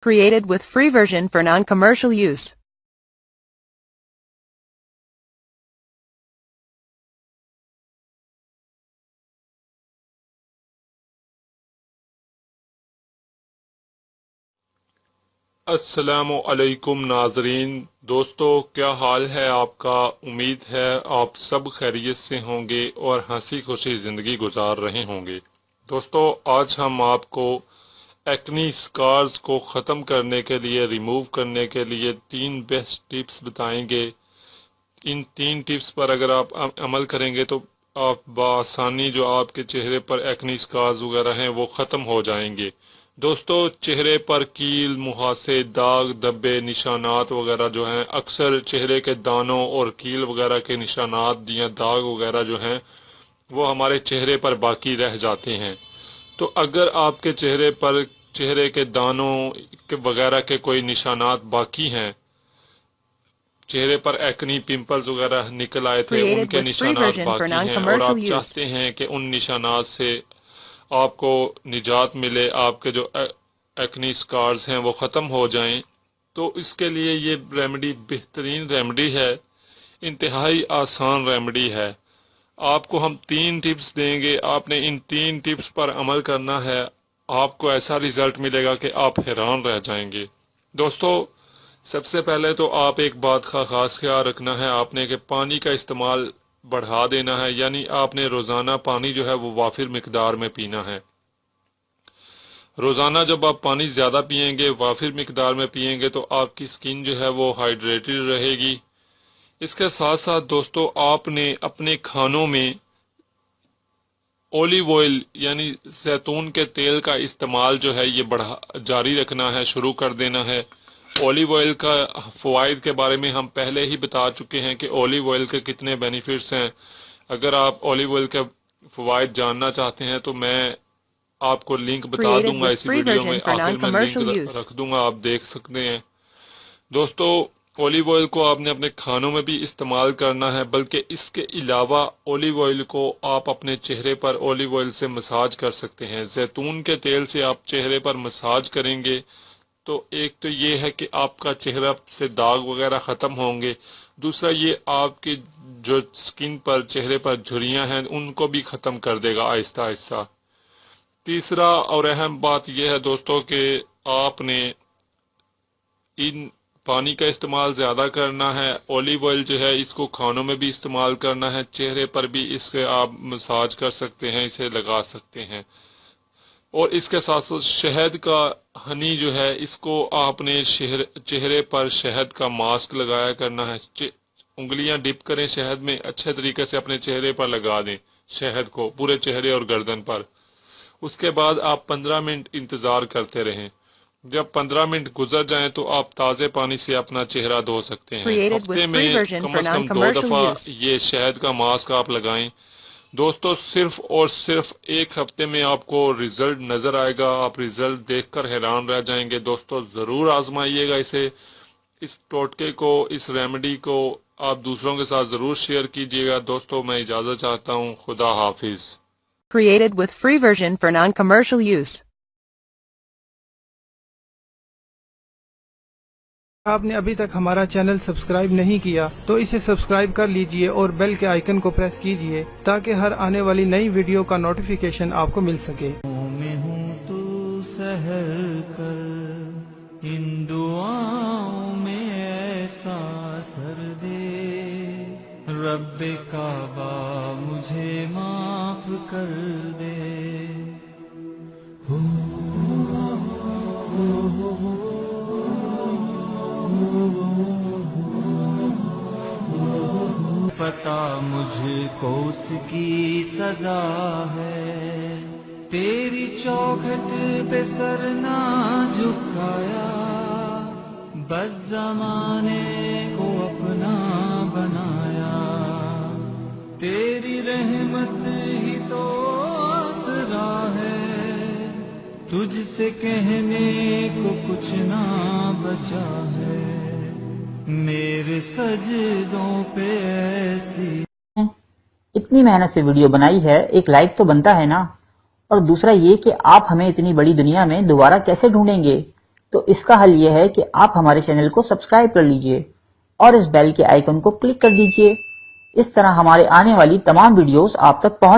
Created with free version for non-commercial use. السلام علیکم ناظرین، دوستو کیا حال ہے آپ کا؟ امید ہے آپ سب خیریت سے ہوں گے اور ہنسی خوشی زندگی گزار رہے ہوں گے۔ دوستو آج ہم آپ کو ایکنی سکارز کو ختم کرنے کے لیے، ریموو کرنے کے لیے 3 بیسٹ ٹپس بتائیں گے۔ ان 3 ٹپس پر اگر آپ عمل کریں گے تو آپ بآسانی جو آپ کے چہرے پر ایکنی سکارز وغیرہ ہیں وہ ختم ہو جائیں گے۔ دوستو چہرے پر کیل، مہاسے، داغ، دھبے، نشانات وغیرہ جو ہیں، اکثر چہرے کے دانوں اور کیل وغیرہ کے نشانات یا داغ وغیرہ جو ہیں وہ ہمارے چہرے پر باقی رہ جاتے ہیں۔ تو اگر آپ کے چہرے کے دانوں وغیرہ کے کوئی نشانات باقی ہیں، چہرے پر ایکنی پمپلز وغیرہ نکل آئے تھے، ان Created کے with free نشانات version for باقی ہیں اور non-commercial آپ use. چاہتے ہیں کہ ان نشانات سے آپ کو نجات ملے، آپ کے جو ایکنی سکارز ہیں وہ ختم ہو جائیں، تو اس کے لیے یہ ریمیڈی بہترین ریمیڈی ہے، انتہائی آسان ریمیڈی ہے۔ آپ کو ہم 3 ٹپس دیں گے، آپ نے ان 3 ٹپس پر عمل کرنا ہے، آپ کو ایسا رزلٹ ملے گا کہ آپ حیران رہ جائیں گے۔ دوستو سب سے پہلے تو آپ ایک بات کا خاص خیال رکھنا ہے آپ نے کہ پانی کا استعمال بڑھا دینا ہے، یعنی آپ نے روزانہ پانی جو ہے وہ وافر مقدار میں پینا ہے۔ روزانہ جب آپ پانی زیادہ پئیں گے، وافر مقدار میں پئیں گے، تو آپ کی سکن جو ہے وہ ہائیڈریٹڈ رہے گی۔ اس کے ساتھ ساتھ دوستو آپ نے اپنے کھانوں میں اولیو آئل یعنی زیتون کے تیل کا استعمال جو ہے یہ جاری رکھنا ہے، شروع کر دینا ہے۔ اولیو آئل کا فوائد کے بارے میں ہم پہلے ہی بتا چکے ہیں کہ اولیو آئل کے کتنے بینیفٹس ہیں۔ اگر آپ اولیو آئل کے فوائد جاننا چاہتے ہیں تو میں آپ کو لنک بتا Created دوں گا، with اسی free ویڈیو میں version for آخر میں لنک non-commercial use. رکھ دوں گا، آپ دیکھ سکتے ہیں۔ دوستو اولیو آئل کو آپ نے اپنے کھانوں میں بھی استعمال کرنا ہے، بلکہ اس کے علاوہ اولیو آئل کو آپ اپنے چہرے پر اولیو آئل سے مساج کر سکتے ہیں۔ زیتون کے تیل سے آپ چہرے پر مساج کریں گے تو ایک تو یہ ہے کہ آپ کا چہرہ سے داغ وغیرہ ختم ہوں گے، دوسرا یہ آپ کے جو سکن پر، چہرے پر جھریاں ہیں ان کو بھی ختم کر دے گا آہستہ آہستہ۔ تیسرا اور اہم بات یہ ہے دوستو کہ آپ نے ان پانی کا استعمال زیادہ کرنا ہے، اولیو آئل جو ہے اس کو کھانوں میں بھی استعمال کرنا ہے، چہرے پر بھی اس کے آپ مساج کر سکتے ہیں، اسے لگا سکتے ہیں۔ اور اس کے ساتھ ساتھ شہد کا ہنی جو ہے اس کو آپ نے چہرے پر شہد کا ماسک لگایا کرنا ہے، انگلیاں ڈپ کریں شہد میں، اچھے طریقے سے اپنے چہرے پر لگا دیں شہد کو، پورے چہرے اور گردن پر۔ اس کے بعد آپ 15 منٹ انتظار کرتے رہیں، جب 15 منٹ گزر جائیں تو آپ تازے پانی سے اپنا چہرہ دھو سکتے ہیں۔ Created with ہفتے میں free version come for is come 2 non-commercial دفعہ use. یہ شہد کا ماسک آپ لگائیں۔ دوستو صرف اور صرف 1 ہفتے میں آپ کو رزلٹ نظر آئے گا، آپ رزلٹ دیکھ کر حیران رہ جائیں گے۔ دوستو ضرور آزمائیے گا اسے، اس ٹوٹکے کو، اس ریمیڈی کو آپ دوسروں کے ساتھ ضرور شیئر کیجیے گا۔ دوستو میں اجازت چاہتا ہوں، خدا حافظ۔ Created with free version for non-commercial use. آپ نے ابھی تک ہمارا چینل سبسکرائب نہیں کیا تو اسے سبسکرائب کر لیجئے اور بیل کے آئیکن کو پریس کیجئے تاکہ ہر آنے والی نئی ویڈیو کا نوٹیفیکیشن آپ کو مل سکے۔ میں ہوں تو سحر کر ان دعاؤں میں ایسا اثر دے، رب کعبہ مجھے معاف کر دے۔ پتا مجھ کو اس کی سزا ہے، تیری چوکھٹ پہ سر نہ جھکایا، بس زمانے کو اپنا بنایا، تیری رحمت ہی تو آسرا ہے، تجھ سے کہنے کو کچھ نہ بچا ہے، میرے سجدوں پہ ایسی۔ اتنی محنت سے ویڈیو بنائی ہے، ایک لائک تو بنتا ہے نا، اور دوسرا یہ کہ آپ ہمیں اتنی بڑی دنیا میں دوبارہ کیسے ڈھونڈیں گے؟ تو اس کا حل یہ ہے کہ آپ ہمارے چینل کو سبسکرائب کر لیجئے اور اس بیل کے آئیکن کو کلک کر دیجئے۔ اس طرح ہمارے آنے والی تمام ویڈیوز آپ تک پہنچ